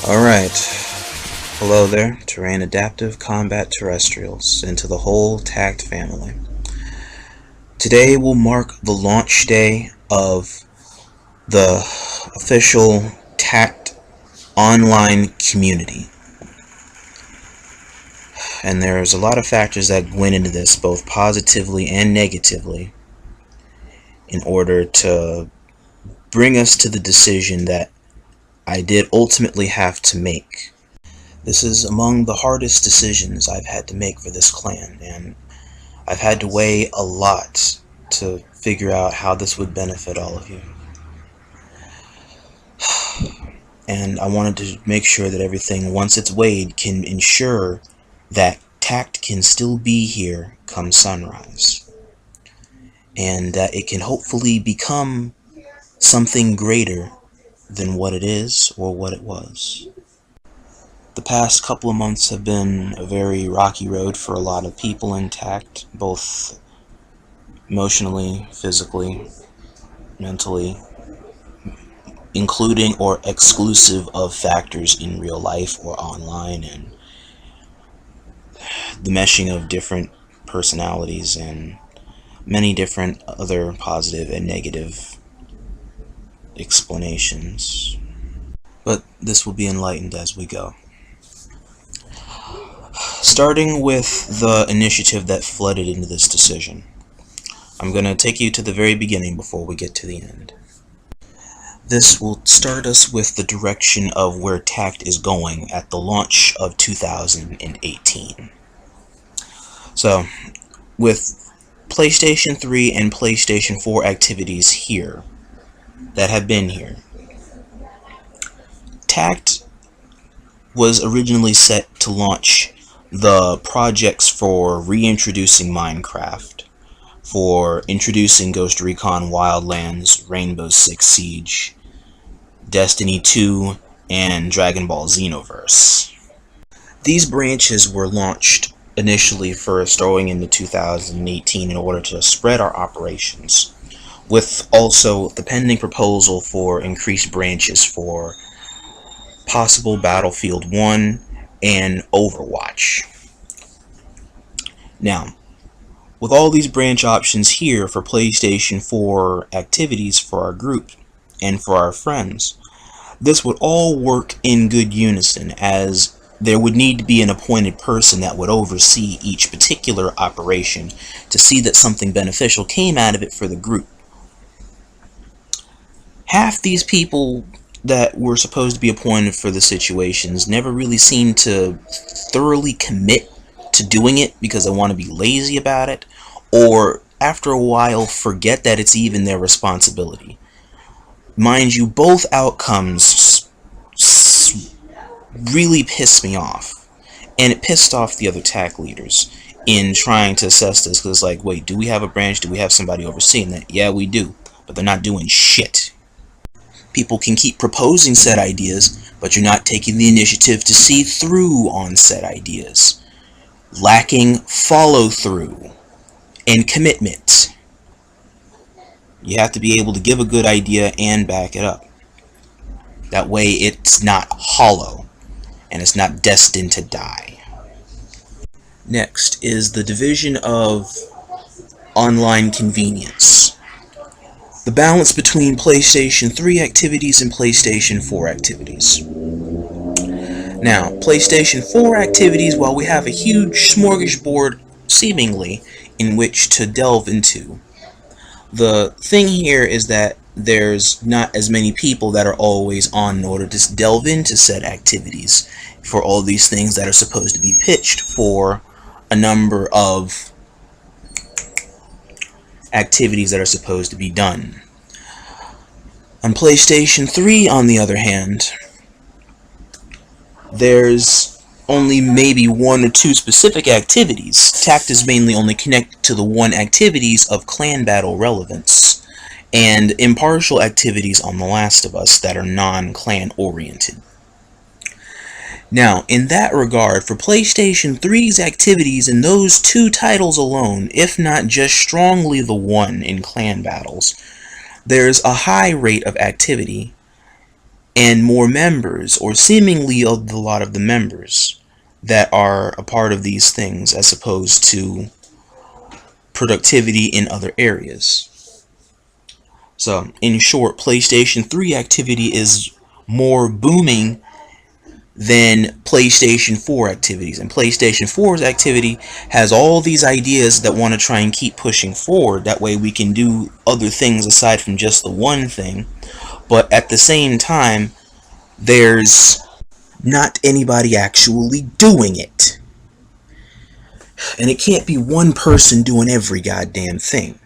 Alright, hello there, Terrain Adaptive Combat Terrestrials, and to the whole T.A.C.T family. Today will mark the launch day of the official T.A.C.T online community. And there's a lot of factors that went into this, both positively and negatively, in order to bring us to the decision that I did ultimately have to make. This is among the hardest decisions I've had to make for this clan, and I've had to weigh a lot to figure out how this would benefit all of you. And I wanted to make sure that everything, once it's weighed, can ensure that T.A.C.T can still be here come sunrise, and that it can hopefully become something greater than what it is or what it was. The past couple of months have been a very rocky road for a lot of people in T.A.C.T, both emotionally, physically, mentally, including or exclusive of factors in real life or online, and the meshing of different personalities and many different other positive and negative explanations. But this will be enlightened as we go. Starting with the initiative that flooded into this decision, I'm going to take you to the very beginning before we get to the end. This will start us with the direction of where T.A.C.T is going at the launch of 2018. So, with PlayStation 3 and PlayStation 4 activities here, that have been here, T.A.C.T was originally set to launch the projects for reintroducing Minecraft, for introducing Ghost Recon Wildlands, Rainbow Six Siege, Destiny 2, and Dragon Ball Xenoverse. These branches were launched initially first going into 2018 in order to spread our operations, with also the pending proposal for increased branches for possible Battlefield 1 and Overwatch. Now, with all these branch options here for PlayStation 4 activities for our group and for our friends, this would all work in good unison, as there would need to be an appointed person that would oversee each particular operation to see that something beneficial came out of it for the group. Half these people that were supposed to be appointed for the situations never really seem to thoroughly commit to doing it because they want to be lazy about it, or after a while forget that it's even their responsibility. Mind you, both outcomes really pissed me off, and it pissed off the other TAC leaders in trying to assess this, because it's like, wait, do we have a branch? Do we have somebody overseeing that? Yeah, we do, but they're not doing shit. People can keep proposing said ideas, but you're not taking the initiative to see through on said ideas. Lacking follow-through and commitment. You have to be able to give a good idea and back it up. That way it's not hollow, and it's not destined to die. Next is the division of online convenience. The balance between PlayStation 3 activities and PlayStation 4 activities. Now, PlayStation 4 activities, while we have a huge smorgasbord, seemingly, in which to delve into, the thing here is that there's not as many people that are always on in order to delve into said activities for all these things that are supposed to be pitched for a number of activities that are supposed to be done. On PlayStation 3, on the other hand, there's only maybe one or two specific activities. T.A.C.T is mainly only connected to the one activities of clan battle relevance, and impartial activities on The Last of Us that are non-clan oriented. Now, in that regard, for PlayStation 3's activities in those two titles alone, if not just strongly the one in clan battles, there's a high rate of activity and more members, or seemingly a lot of the members that are a part of these things, as opposed to productivity in other areas. So, in short, PlayStation 3 activity is more booming than PlayStation 4 activities. And PlayStation 4's activity has all these ideas that want to try and keep pushing forward. That way we can do other things aside from just the one thing. But at the same time, there's not anybody actually doing it. And it can't be one person doing every goddamn thing.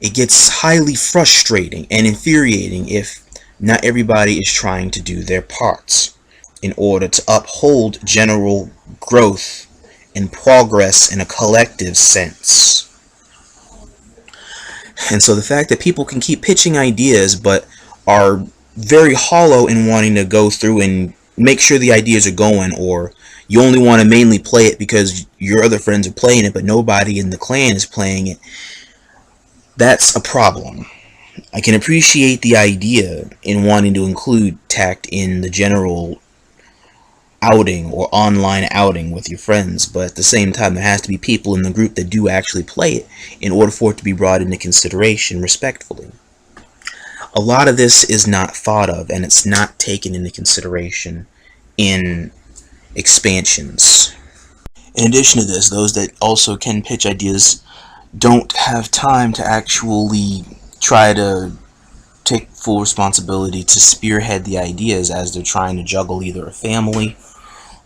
It gets highly frustrating and infuriating if not everybody is trying to do their parts in order to uphold general growth and progress in a collective sense. And so the fact that people can keep pitching ideas but are very hollow in wanting to go through and make sure the ideas are going, or you only want to mainly play it because your other friends are playing it but nobody in the clan is playing it, that's a problem. I can appreciate the idea in wanting to include T.A.C.T in the general outing or online outing with your friends, but at the same time there has to be people in the group that do actually play it in order for it to be brought into consideration respectfully. A lot of this is not thought of, and it's not taken into consideration in expansions. In addition to this, those that also can pitch ideas don't have time to actually try to take full responsibility to spearhead the ideas, as they're trying to juggle either a family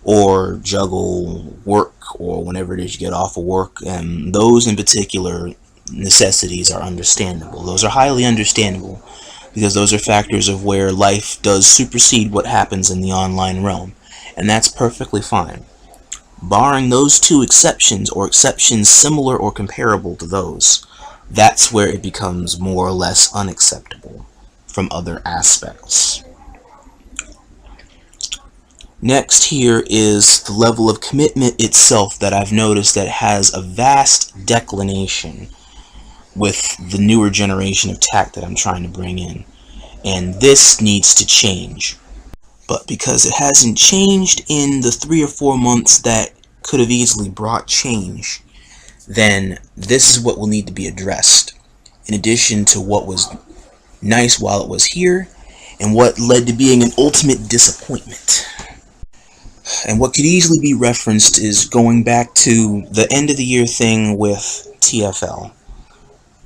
or juggle work, or whenever it is you get off of work. And those in particular necessities are understandable. Those are highly understandable, because those are factors of where life does supersede what happens in the online realm, and that's perfectly fine. Barring those two exceptions, or exceptions similar or comparable to those, that's where it becomes more or less unacceptable from other aspects. Next here is the level of commitment itself that I've noticed that has a vast declination with the newer generation of T.A.C.T that I'm trying to bring in. And this needs to change. But because it hasn't changed in the 3 or 4 months that could have easily brought change, then this is what will need to be addressed, in addition to what was nice while it was here and what led to being an ultimate disappointment. And what could easily be referenced is going back to the end of the year thing with TFL,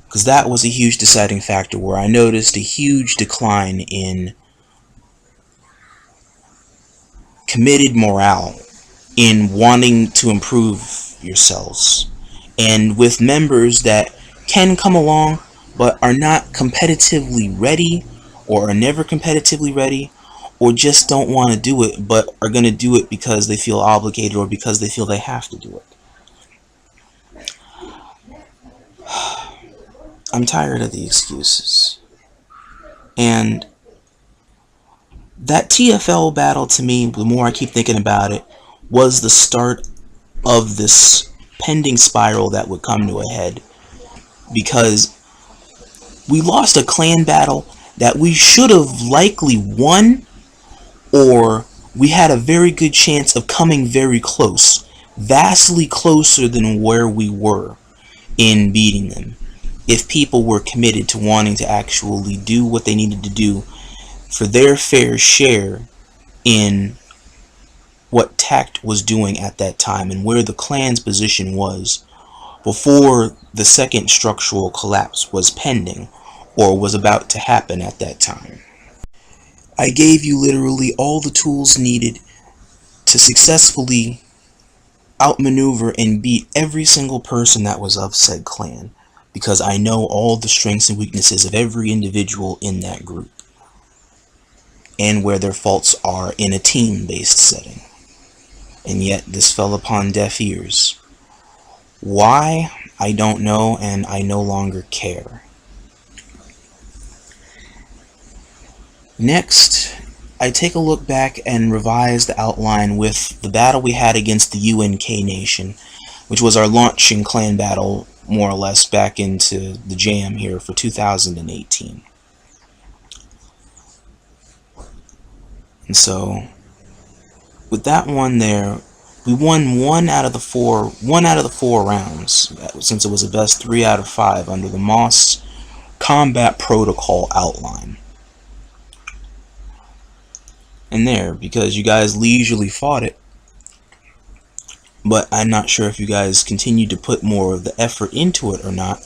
because that was a huge deciding factor where I noticed a huge decline in committed morale in wanting to improve yourselves, and with members that can come along but are not competitively ready, or are never competitively ready, or just don't want to do it but are going to do it because they feel obligated or because they feel they have to do it. I'm tired of the excuses. And that TFL battle, to me, the more I keep thinking about it, was the start of this pending spiral that would come to a head, because we lost a clan battle that we should have likely won, or we had a very good chance of coming very close, vastly closer than where we were in beating them, if people were committed to wanting to actually do what they needed to do for their fair share in what T.A.C.T was doing at that time, and where the clan's position was before the second structural collapse was pending or was about to happen at that time. I gave you literally all the tools needed to successfully outmaneuver and beat every single person that was of said clan, because I know all the strengths and weaknesses of every individual in that group, and where their faults are in a team-based setting. And yet this fell upon deaf ears. Why? I don't know, and I no longer care. Next, I take a look back and revise the outline with the battle we had against the UNK Nation, which was our launching clan battle, more or less, back into the jam here for 2018. And so with that one there, we won one out of the four rounds, since it was a best 3 out of 5 under the Moss Combat Protocol outline. And there, because you guys leisurely fought it, but I'm not sure if you guys continued to put more of the effort into it or not,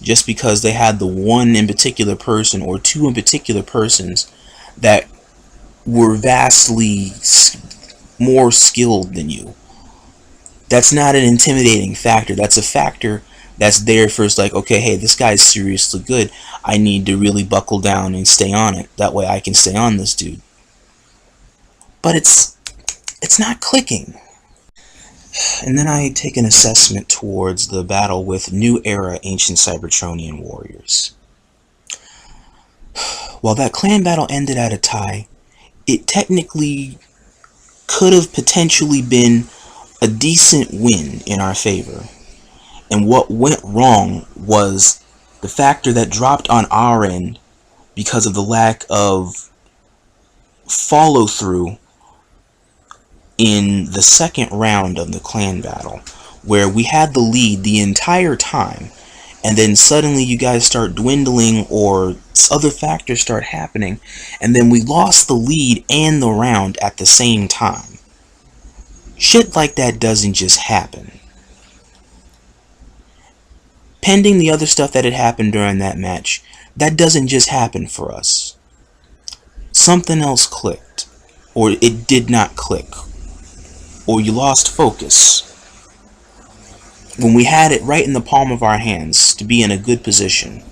just because they had the one in particular person or two in particular persons that were vastly more skilled than you. That's not an intimidating factor. That's a factor that's there for, it's like, okay, hey, this guy's seriously good. I need to really buckle down and stay on it. That way I can stay on this dude. But it's not clicking. And then I take an assessment towards the battle with New Era Ancient Cybertronian Warriors. While that clan battle ended at a tie, it technically could have potentially been a decent win in our favor. And what went wrong was the factor that dropped on our end because of the lack of follow-through in the second round of the clan battle, where we had the lead the entire time, and then suddenly you guys start dwindling or other factors start happening, and then we lost the lead and the round at the same time. Shit like that doesn't just happen. Pending the other stuff that had happened during that match, that doesn't just happen for us. Something else clicked, or it did not click, or you lost focus when we had it right in the palm of our hands to be in a good position.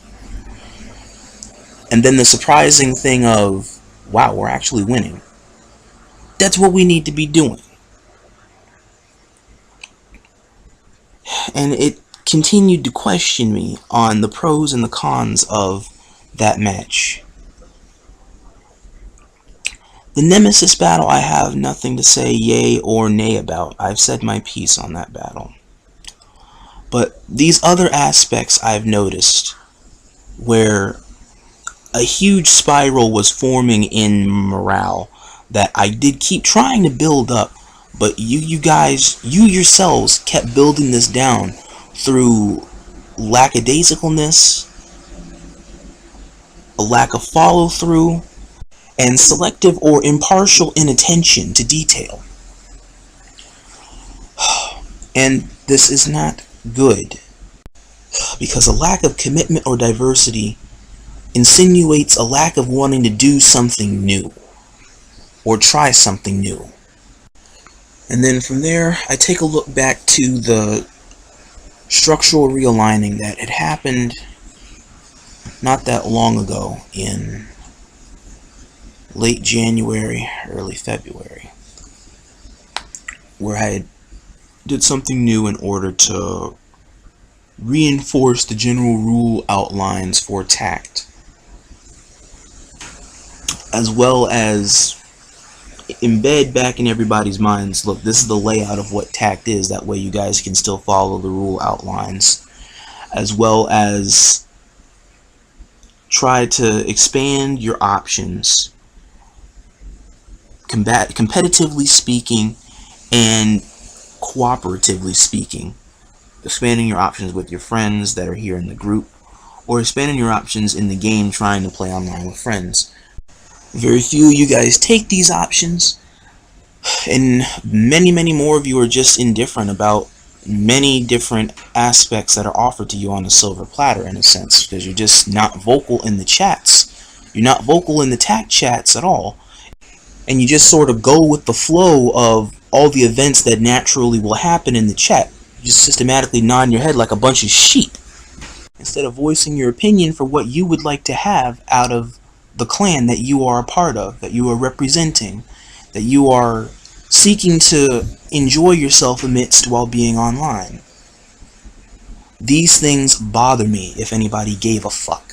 And then the surprising thing of, wow, we're actually winning. That's what we need to be doing. And it continued to question me on the pros and the cons of that match. The Nemesis battle, I have nothing to say yay or nay about. I've said my piece on that battle. But these other aspects I've noticed, where a huge spiral was forming in morale that I did keep trying to build up, but you guys, you yourselves kept building this down through lackadaisicalness, a lack of follow-through, and selective or impartial inattention to detail. And this is not good, because a lack of commitment or diversity insinuates a lack of wanting to do something new or try something new. And then from there, I take a look back to the structural realigning that had happened not that long ago in late January, early February, where I did something new in order to reinforce the general rule outlines for T.A.C.T, as well as embed back in everybody's minds, look, this is the layout of what T.A.C.T is, that way you guys can still follow the rule outlines, as well as try to expand your options, competitively speaking and cooperatively speaking, expanding your options with your friends that are here in the group, or expanding your options in the game trying to play online with friends. Very few of you guys take these options, and many more of you are just indifferent about many different aspects that are offered to you on a silver platter, in a sense, because you're just not vocal in the chats. You're not vocal in the T.A.C.T chats at all, and you just sort of go with the flow of all the events that naturally will happen in the chat. You just systematically nod your head like a bunch of sheep, instead of voicing your opinion for what you would like to have out of the clan that you are a part of, that you are representing, that you are seeking to enjoy yourself amidst while being online. These things bother me, if anybody gave a fuck.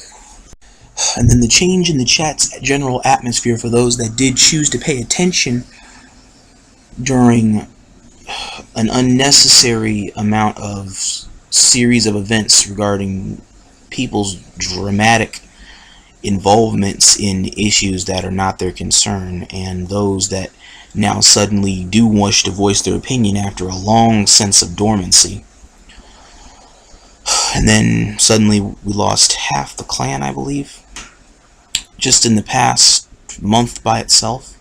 And then the change in the chat's general atmosphere for those that did choose to pay attention during an unnecessary amount of series of events regarding people's dramatic involvements in issues that are not their concern, and those that now suddenly do wish to voice their opinion after a long sense of dormancy. And then suddenly we lost half the clan, I believe, just in the past month by itself.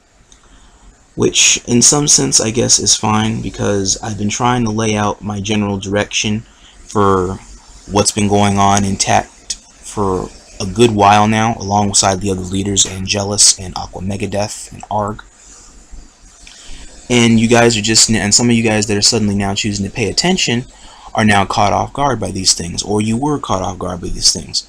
Which in some sense I guess is fine, because I've been trying to lay out my general direction for what's been going on in T.A.C.T for a good while now, alongside the other leaders, Angelus and Aqua Megadeth and Arg. And you guys are just, and some of you guys that are suddenly now choosing to pay attention are now caught off guard by these things, or you were caught off guard by these things.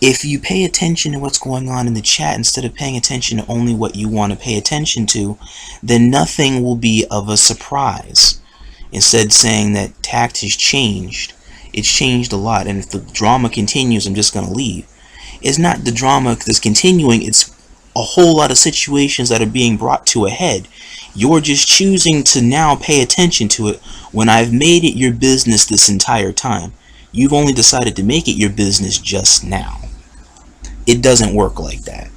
If you pay attention to what's going on in the chat instead of paying attention to only what you want to pay attention to, then nothing will be of a surprise. Instead, saying that T.A.C.T has changed. It's changed a lot, and if the drama continues, I'm just going to leave. It's not the drama that's continuing, it's a whole lot of situations that are being brought to a head. You're just choosing to now pay attention to it when I've made it your business this entire time. You've only decided to make it your business just now. It doesn't work like that.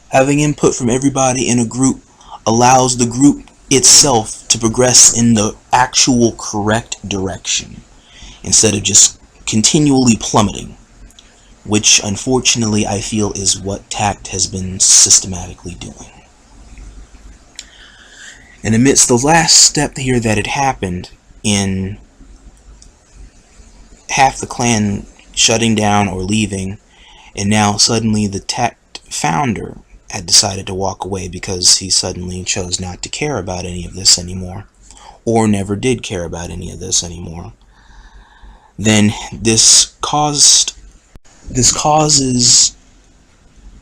Having input from everybody in a group allows the group itself to progress in the actual correct direction, instead of just continually plummeting, which unfortunately I feel is what T.A.C.T has been systematically doing. And amidst the last step here that had happened in half the clan shutting down or leaving, and now suddenly the T.A.C.T founder had decided to walk away because he suddenly chose not to care about any of this anymore, or never did care about any of this anymore. Then this causes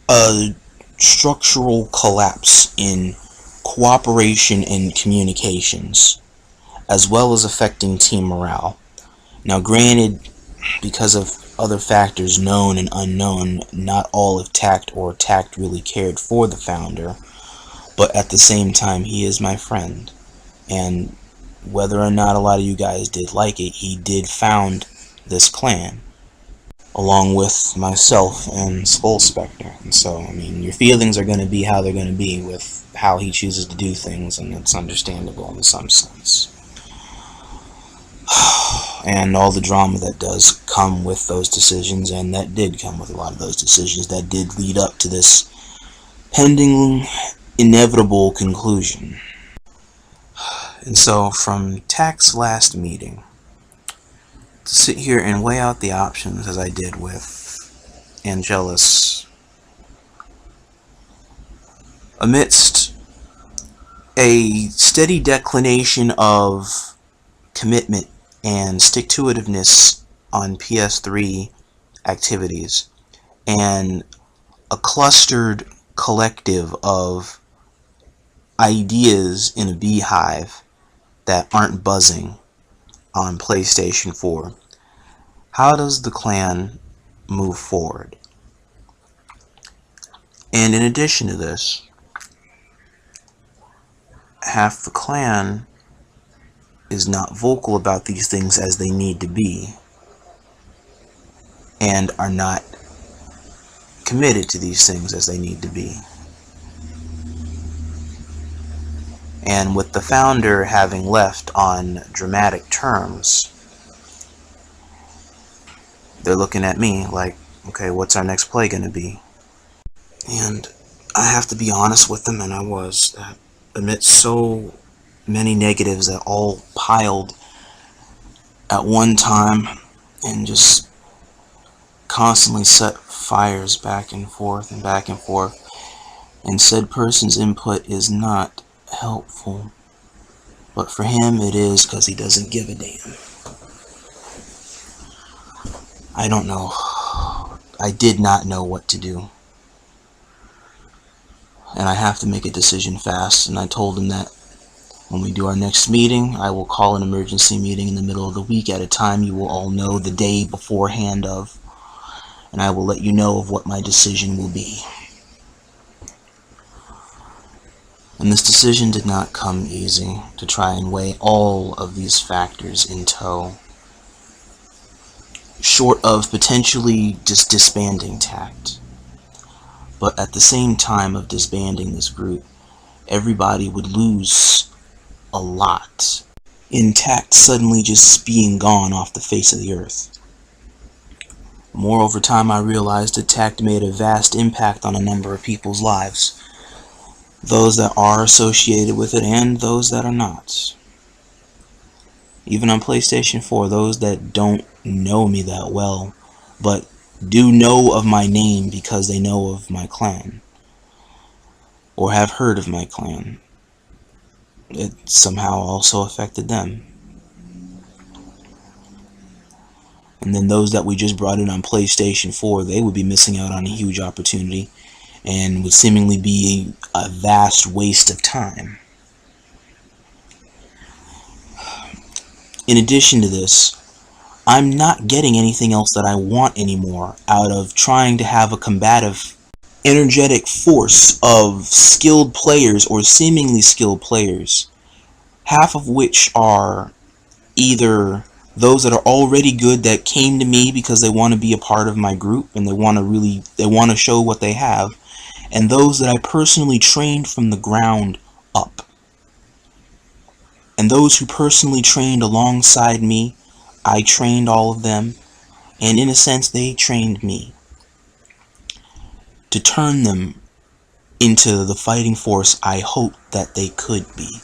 a structural collapse in cooperation and communications, as well as affecting team morale. Now granted, because of other factors known and unknown, not all of T.A.C.T or T.A.C.T really cared for the founder, but at the same time he is my friend, and whether or not a lot of you guys did like it, he did found this clan along with myself and Skull Spectre. And so, I mean, your feelings are going to be how they're going to be with how he chooses to do things, and it's understandable in some sense. And all the drama that does come with those decisions, and that did come with a lot of those decisions, that did lead up to this pending inevitable conclusion. And so from T.A.C.T's last meeting, to sit here and weigh out the options as I did with Angelus, amidst a steady declination of commitment and stick-to-itiveness on PS3 activities, and a clustered collective of ideas in a beehive that aren't buzzing on PlayStation 4, how does the clan move forward? And in addition to this, half the clan is not vocal about these things as they need to be, and are not committed to these things as they need to be. And with the founder having left on dramatic terms, they're looking at me like, okay, what's our next play going to be? And I have to be honest with them, and I was, that amidst so many negatives that all piled at one time and just constantly set fires back and forth, and said person's input is not helpful, but for him it is, because he doesn't give a damn. I don't know. I did not know what to do, and I have to make a decision fast. And I told him that when we do our next meeting, I will call an emergency meeting in the middle of the week at a time you will all know the day beforehand of, and I will let you know of what my decision will be. And this decision did not come easy, to try and weigh all of these factors in tow, short of potentially just disbanding T.A.C.T. But at the same time of disbanding this group, everybody would lose a lot in T.A.C.T suddenly just being gone off the face of the earth. More over time, I realized that T.A.C.T made a vast impact on a number of people's lives, those that are associated with it and those that are not. Even on PlayStation 4, those that don't know me that well, but do know of my name because they know of my clan, or have heard of my clan, it somehow also affected them. And then those that we just brought in on PlayStation 4, they would be missing out on a huge opportunity and would seemingly be a vast waste of time. In addition to this, I'm not getting anything else that I want anymore out of trying to have a combative, energetic force of skilled players or seemingly skilled players, half of which are either those that are already good that came to me because they want to be a part of my group and they want to show what they have, and those that I personally trained from the ground up. And those who personally trained alongside me, I trained all of them, and in a sense they trained me to turn them into the fighting force I hoped that they could be.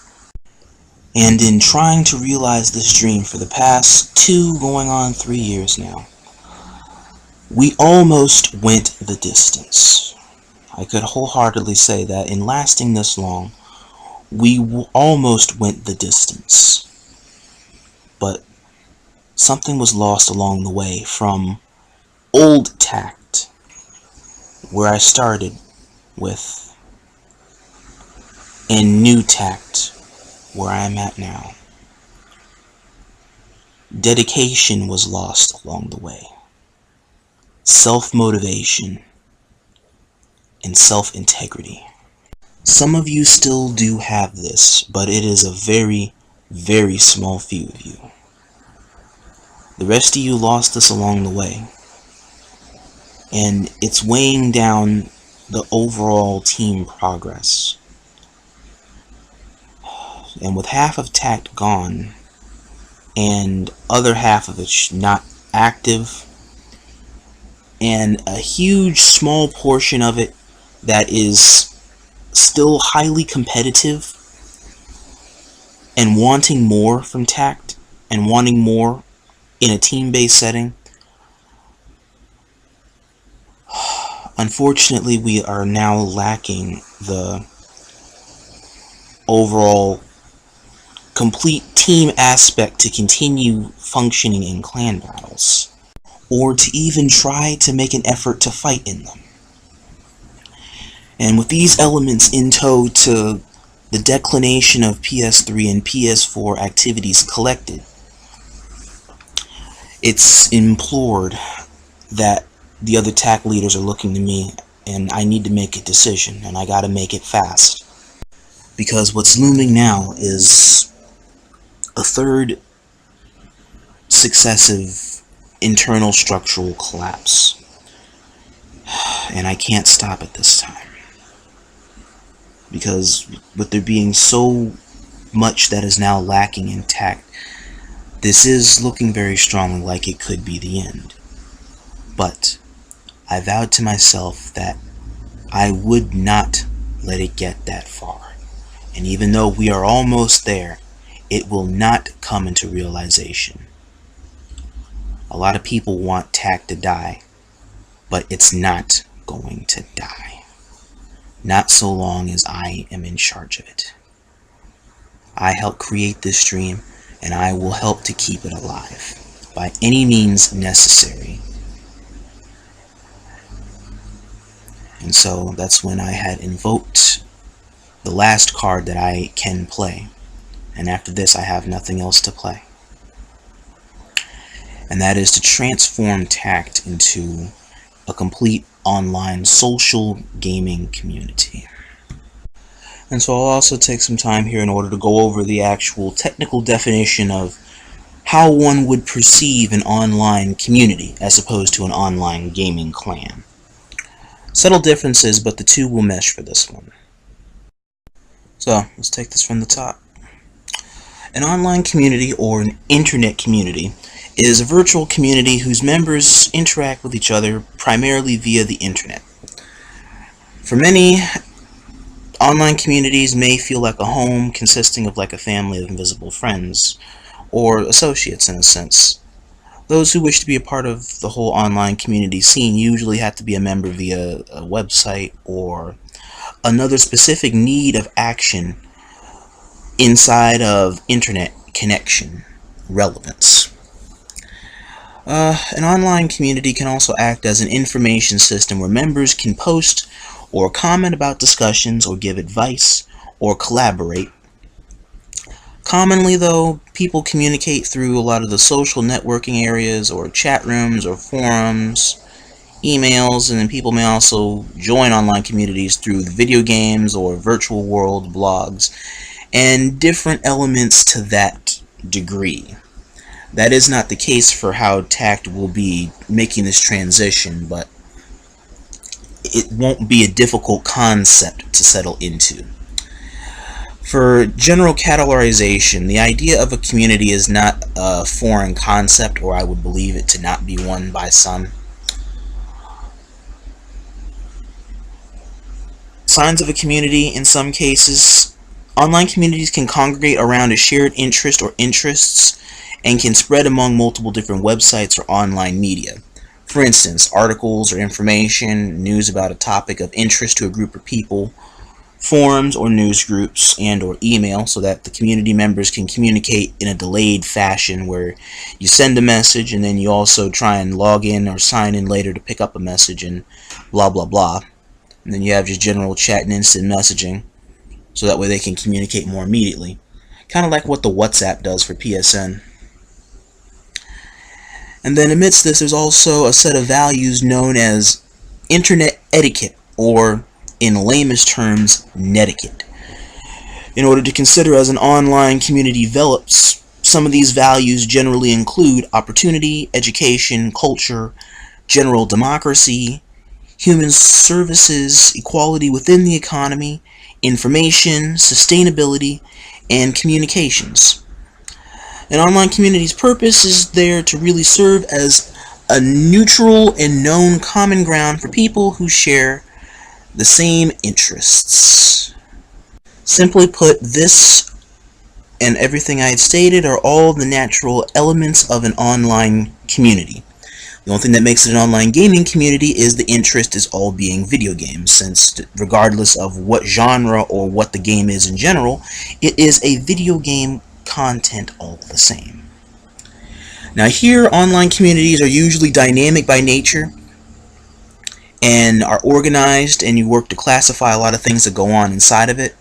And in trying to realize this dream for the past 2 going on 3 years now, we almost went the distance. I could wholeheartedly say that in lasting this long, we almost went the distance. But something was lost along the way from old T.A.C.T, where I started with, and new T.A.C.T, where I am at now. Dedication was lost along the way. Self-motivation and self-integrity. Some of you still do have this, but it is a very, very small few of you. The rest of you lost this along the way, and it's weighing down the overall team progress. And with half of T.A.C.T gone, and other half of it not active, and a huge small portion of it that is still highly competitive and wanting more from T.A.C.T and wanting more in a team-based setting, unfortunately we are now lacking the overall complete team aspect to continue functioning in clan battles, or to even try to make an effort to fight in them. And with these elements in tow to the declination of PS3 and PS4 activities collected, it's implored that the other T.A.C.T leaders are looking to me, and I need to make a decision, and I gotta make it fast. Because what's looming now is a third successive internal structural collapse. And I can't stop it this time. Because with there being so much that is now lacking in T.A.C.T, this is looking very strongly like it could be the end. But I vowed to myself that I would not let it get that far. And even though we are almost there, it will not come into realization. A lot of people want T.A.C.T to die, but it's not going to die. Not so long as I am in charge of it. I helped create this dream, and I will help to keep it alive by any means necessary. And so that's when I had invoked the last card that I can play. And after this I have nothing else to play. And that is to transform T.A.C.T into a complete online social gaming community. And so I'll also take some time here in order to go over the actual technical definition of how one would perceive an online community as opposed to an online gaming clan. Subtle differences, but the two will mesh for this one. So let's take this from the top. An online community, or an internet community, is a virtual community whose members interact with each other primarily via the internet. For many, online communities may feel like a home consisting of like a family of invisible friends, or associates in a sense. Those who wish to be a part of the whole online community scene usually have to be a member via a website or another specific need of action inside of internet connection relevance. An online community can also act as an information system where members can post or comment about discussions or give advice or collaborate. Commonly, though, people communicate through a lot of the social networking areas or chat rooms or forums, emails, and then people may also join online communities through video games or virtual world blogs, and different elements to that degree. That is not the case for how T.A.C.T will be making this transition, but it won't be a difficult concept to settle into. For general categorization, the idea of a community is not a foreign concept, or I would believe it to not be one by some. Signs of a community: in some cases, online communities can congregate around a shared interest or interests and can spread among multiple different websites or online media. For instance, articles or information, news about a topic of interest to a group of people, forums or news groups, and or email, so that the community members can communicate in a delayed fashion where you send a message and then you also try and log in or sign in later to pick up a message and blah blah blah. And then you have just general chat and instant messaging, so that way they can communicate more immediately. Kind of like what the WhatsApp does for PSN. And then amidst this, there's also a set of values known as internet etiquette, or in layman's terms, netiquette. In order to consider as an online community develops, some of these values generally include opportunity, education, culture, general democracy, human services, equality within the economy, information, sustainability, and communications. An online community's purpose is there to really serve as a neutral and known common ground for people who share the same interests. Simply put, this and everything I had stated are all the natural elements of an online community. The only thing that makes it an online gaming community is the interest is all being video games, since regardless of what genre or what the game is in general, it is a video game content all the same. Now here, online communities are usually dynamic by nature and are organized, and you work to classify a lot of things that go on inside of it.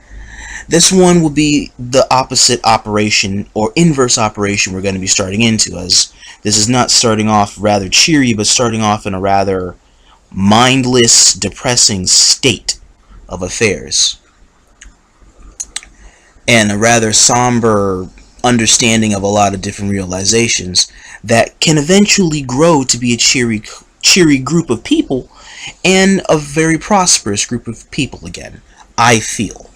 This one will be the opposite operation, or inverse operation, we're going to be starting into, as this is not starting off rather cheery, but starting off in a rather mindless, depressing state of affairs, and a rather somber understanding of a lot of different realizations that can eventually grow to be a cheery group of people, and a very prosperous group of people again, I feel.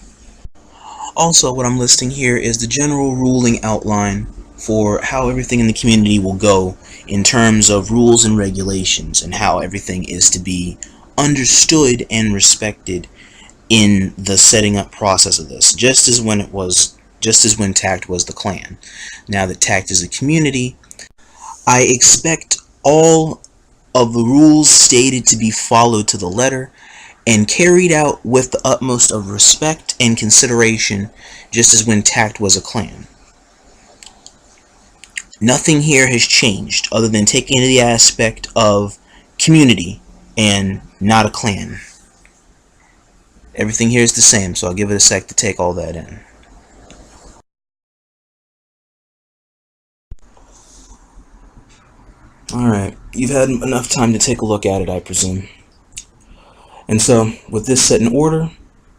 Also, what I'm listing here is the general ruling outline for how everything in the community will go in terms of rules and regulations, and how everything is to be understood and respected in the setting up process of this, just as when T.A.C.T was the clan. Now that T.A.C.T is a community, I expect all of the rules stated to be followed to the letter and carried out with the utmost of respect and consideration, just as when T.A.C.T was a clan. Nothing here has changed other than taking the aspect of community and not a clan. Everything here is the same, so I'll give it a sec to take all that in. Alright, you've had enough time to take a look at it, I presume. And so, with this set in order,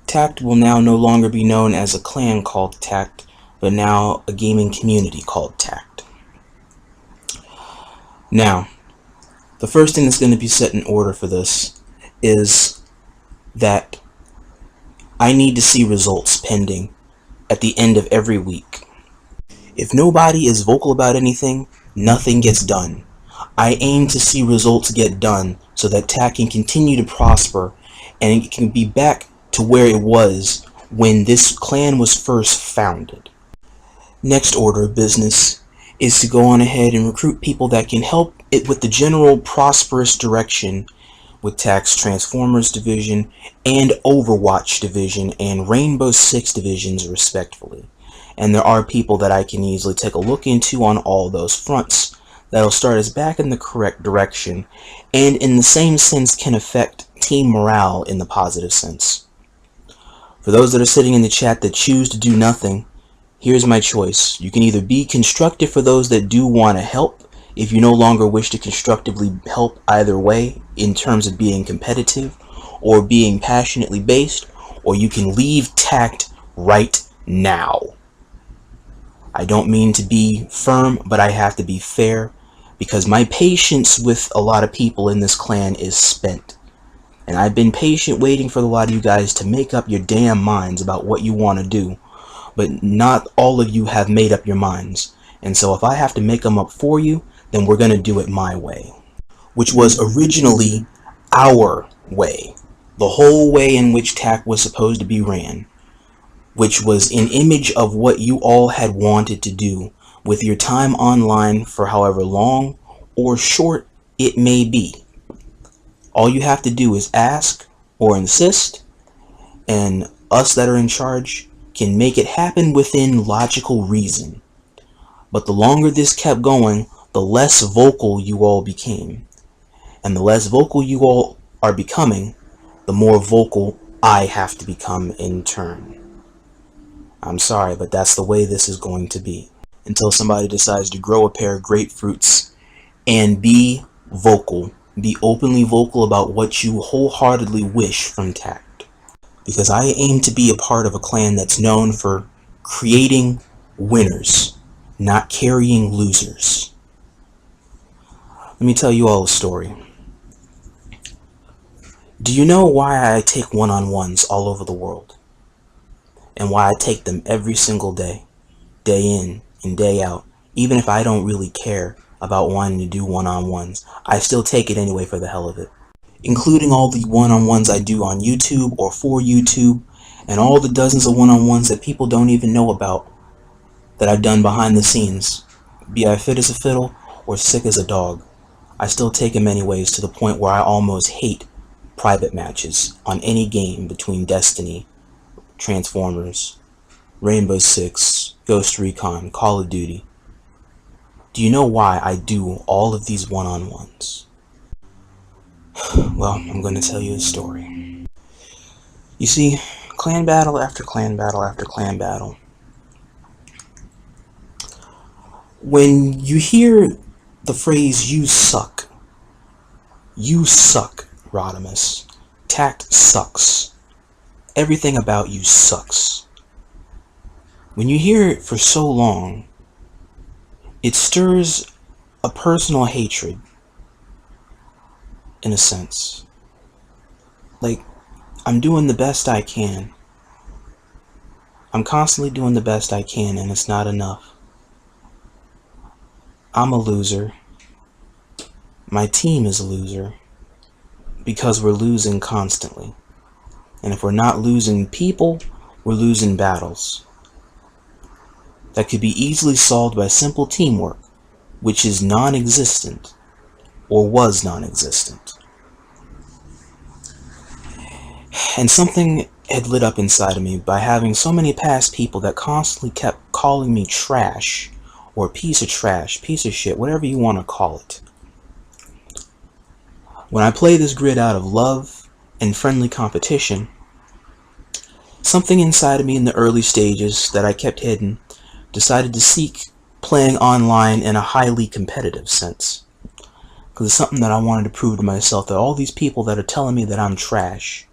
T.A.C.T will now no longer be known as a clan called T.A.C.T, but now a gaming community called T.A.C.T. Now, the first thing that's going to be set in order for this is that I need to see results pending at the end of every week. If nobody is vocal about anything, nothing gets done. I aim to see results get done so that T.A.C.T can continue to prosper and it can be back to where it was when this clan was first founded. Next order of business is to go on ahead and recruit people that can help it with the general prosperous direction with T.A.C.T's Transformers division and Overwatch division and Rainbow Six divisions respectively. And there are people that I can easily take a look into on all those fronts that'll start us back in the correct direction and in the same sense can affect team morale in the positive sense. For those that are sitting in the chat that choose to do nothing, here's my choice. You can either be constructive for those that do want to help, if you no longer wish to constructively help either way in terms of being competitive or being passionately based, or you can leave T.A.C.T right now. I don't mean to be firm, but I have to be fair because my patience with a lot of people in this clan is spent. And I've been patient waiting for a lot of you guys to make up your damn minds about what you want to do. But not all of you have made up your minds. And so if I have to make them up for you, then we're going to do it my way. Which was originally our way. The whole way in which T.A.C.T was supposed to be ran. Which was an image of what you all had wanted to do with your time online for however long or short it may be. All you have to do is ask or insist, and us that are in charge can make it happen within logical reason. But the longer this kept going, the less vocal you all became. And the less vocal you all are becoming, the more vocal I have to become in turn. I'm sorry, but that's the way this is going to be. Until somebody decides to grow a pair of grapefruits and be vocal. Be openly vocal about what you wholeheartedly wish from T.A.C.T. Because I aim to be a part of a clan that's known for creating winners, not carrying losers. Let me tell you all a story. Do you know why I take one-on-ones all over the world? And why I take them every single day, day in and day out, even if I don't really care about wanting to do one-on-ones. I still take it anyway for the hell of it. Including all the one-on-ones I do on YouTube or for YouTube, and all the dozens of one-on-ones that people don't even know about that I've done behind the scenes. Be I fit as a fiddle or sick as a dog, I still take them anyways to the point where I almost hate private matches on any game between Destiny, Transformers, Rainbow Six, Ghost Recon, Call of Duty. Do you know why I do all of these one-on-ones? Well, I'm going to tell you a story. You see, clan battle after clan battle after clan battle. When you hear the phrase, you suck, Rodimus. T.A.C.T sucks. Everything about you sucks. When you hear it for so long, it stirs a personal hatred, in a sense. Like, I'm doing the best I can. I'm constantly doing the best I can, and it's not enough. I'm a loser. My team is a loser. Because we're losing constantly. And if we're not losing people, we're losing battles. That could be easily solved by simple teamwork, which is non-existent, or was non-existent. And something had lit up inside of me by having so many past people that constantly kept calling me trash, or piece of trash, piece of shit, whatever you want to call it. When I play this grid out of love and friendly competition, something inside of me in the early stages that I kept hidden decided to seek playing online in a highly competitive sense. Because it's something that I wanted to prove to myself, that all these people that are telling me that I'm trash,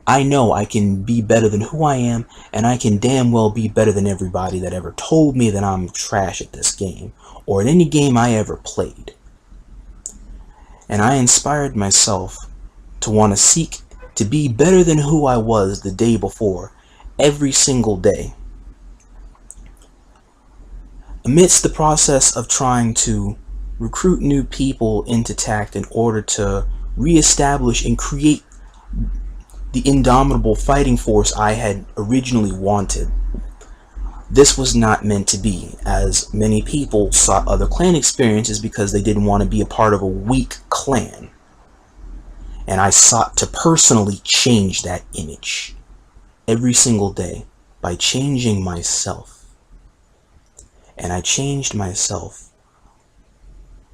I know I can be better than who I am, and I can damn well be better than everybody that ever told me that I'm trash at this game, or at any game I ever played. And I inspired myself to want to seek to be better than who I was the day before, every single day. Amidst the process of trying to recruit new people into T.A.C.T in order to reestablish and create the indomitable fighting force I had originally wanted, this was not meant to be, as many people sought other clan experiences because they didn't want to be a part of a weak clan. And I sought to personally change that image every single day by changing myself. And I changed myself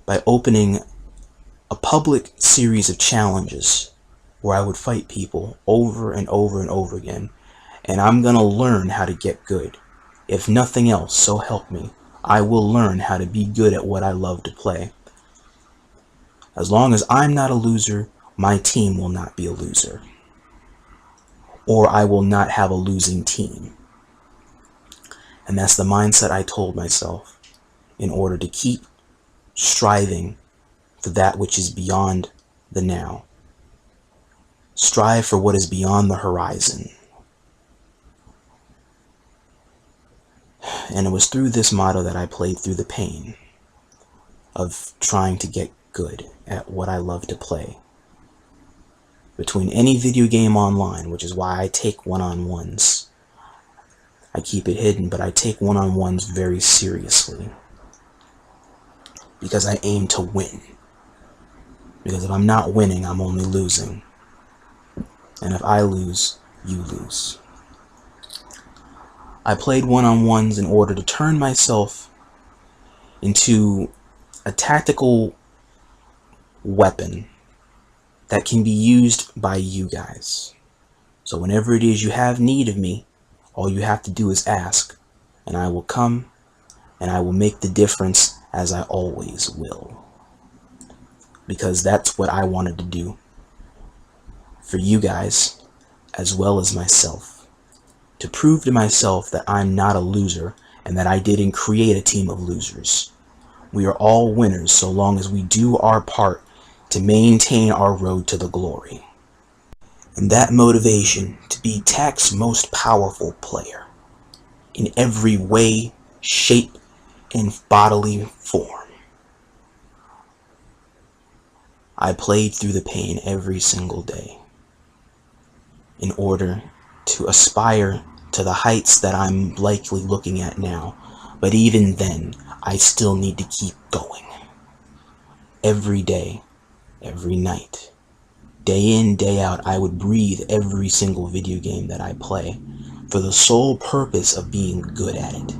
by opening a public series of challenges where I would fight people over and over and over again. And I'm gonna learn how to get good. If nothing else, so help me, I will learn how to be good at what I love to play. As long as I'm not a loser, my team will not be a loser. Or I will not have a losing team. And that's the mindset I told myself in order to keep striving for that which is beyond the now. Strive for what is beyond the horizon. And it was through this motto that I played through the pain of trying to get good at what I love to play. Between any video game online, which is why I take one-on-ones. I keep it hidden, but I take one-on-ones very seriously. Because I aim to win. Because if I'm not winning, I'm only losing. And if I lose, you lose. I played one-on-ones in order to turn myself into a tactical weapon that can be used by you guys. So whenever it is you have need of me, all you have to do is ask, and I will come, and I will make the difference, as I always will. Because that's what I wanted to do for you guys, as well as myself. To prove to myself that I'm not a loser, and that I didn't create a team of losers. We are all winners so long as we do our part to maintain our road to the glory. And that motivation to be T.A.C.T's most powerful player in every way, shape, and bodily form. I played through the pain every single day in order to aspire to the heights that I'm likely looking at now. But even then, I still need to keep going. Every day, every night, day in, day out, I would breathe every single video game that I play for the sole purpose of being good at it.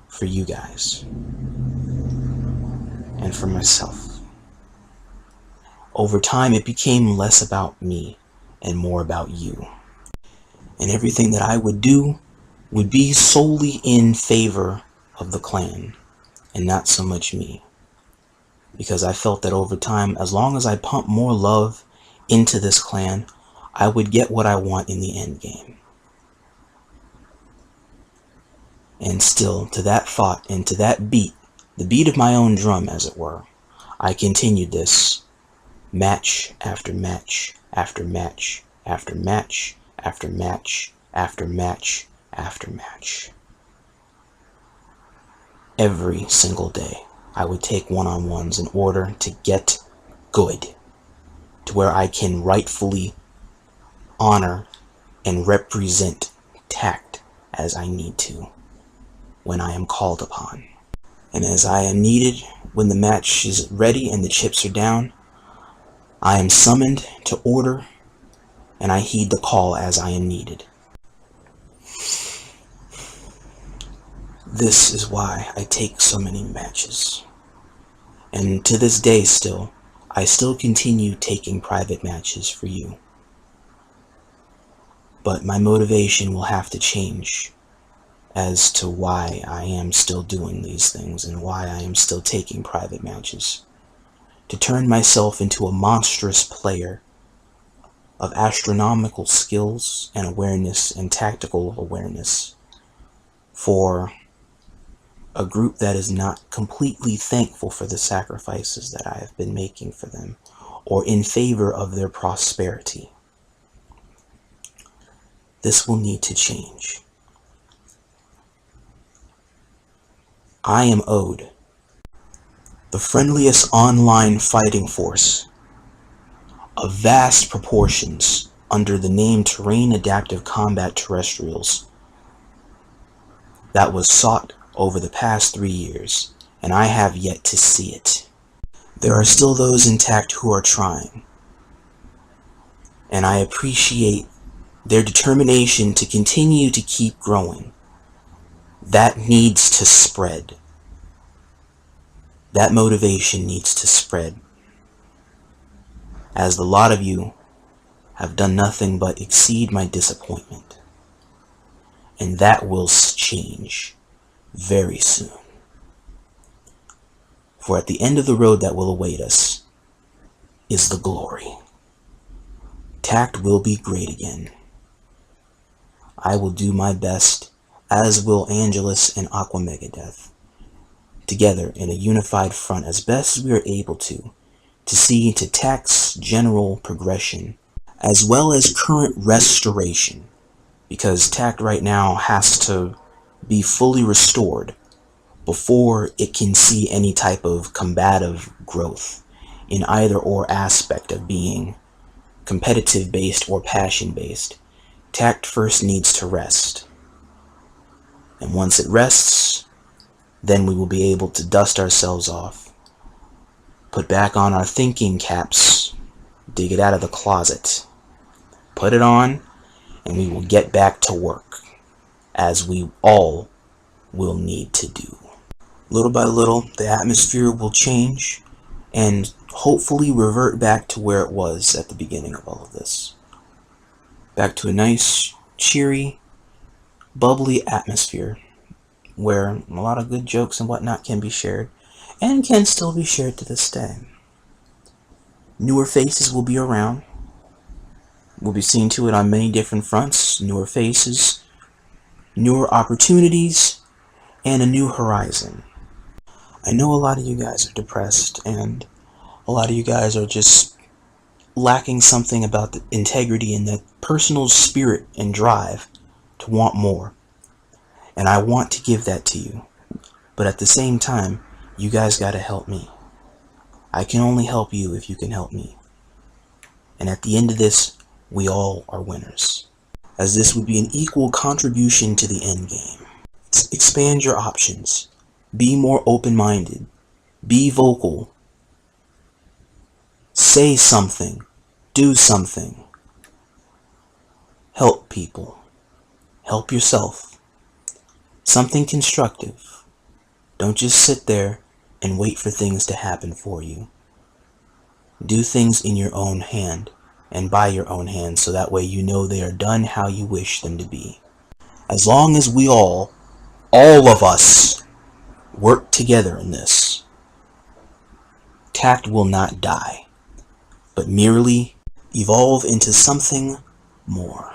For you guys. And for myself. Over time, it became less about me and more about you. And everything that I would do would be solely in favor of the clan and not so much me. Because I felt that over time, as long as I pumped more love into this clan, I would get what I want in the end game. And still, to that thought and to that beat, the beat of my own drum as it were, I continued this match after match after match after match after match after match after match. Every single day, I would take one-on-ones in order to get good, to where I can rightfully honor and represent T.A.C.T as I need to, when I am called upon. And as I am needed, when the match is ready and the chips are down, I am summoned to order, and I heed the call as I am needed. This is why I take so many matches. And to this day still, I still continue taking private matches for you. But my motivation will have to change as to why I am still doing these things and why I am still taking private matches. To turn myself into a monstrous player of astronomical skills and awareness and tactical awareness for a group that is not completely thankful for the sacrifices that I have been making for them or in favor of their prosperity. this will need to change. I am owed the friendliest online fighting force of vast proportions under the name Terrain Adaptive Combat Terrestrials that was sought over the past 3 years, and I have yet to see it. There are still those intact who are trying, and I appreciate their determination to continue to keep growing. That needs to spread. That motivation needs to spread, as the lot of you have done nothing but exceed my disappointment. And that will change very soon. For at the end of the road that will await us is the glory. T.A.C.T will be great again. I will do my best, as will Angelus and Aqua Megadeth, together in a unified front as best as we are able to see to T.A.C.T's general progression, as well as current restoration, because T.A.C.T right now has to be fully restored before it can see any type of combative growth in either or aspect of being competitive based or passion based. T.A.C.T first needs to rest, and once it rests, then we will be able to dust ourselves off, put back on our thinking caps, dig it out of the closet, put it on, and we will get back to work, as we all will need to do. Little by little, the atmosphere will change and hopefully revert back to where it was at the beginning of all of this. Back to a nice, cheery, bubbly atmosphere where a lot of good jokes and whatnot can be shared, and can still be shared to this day. Newer faces will be around. We'll be seeing to it on many different fronts. Newer faces, newer opportunities, and a new horizon. I know a lot of you guys are depressed, and a lot of you guys are just lacking something about the integrity and the personal spirit and drive to want more. And I want to give that to you. But at the same time, you guys gotta help me. I can only help you if you can help me. And at the end of this, we all are winners, as this would be an equal contribution to the end game. Expand your options. Be more open-minded. Be vocal. Say something. Do something. Help people. Help yourself. Something constructive. Don't just sit there and wait for things to happen for you. Do things in your own hand and by your own hand, so that way you know they are done how you wish them to be. As long as we all of us, work together in this, T.A.C.T will not die, but merely evolve into something more.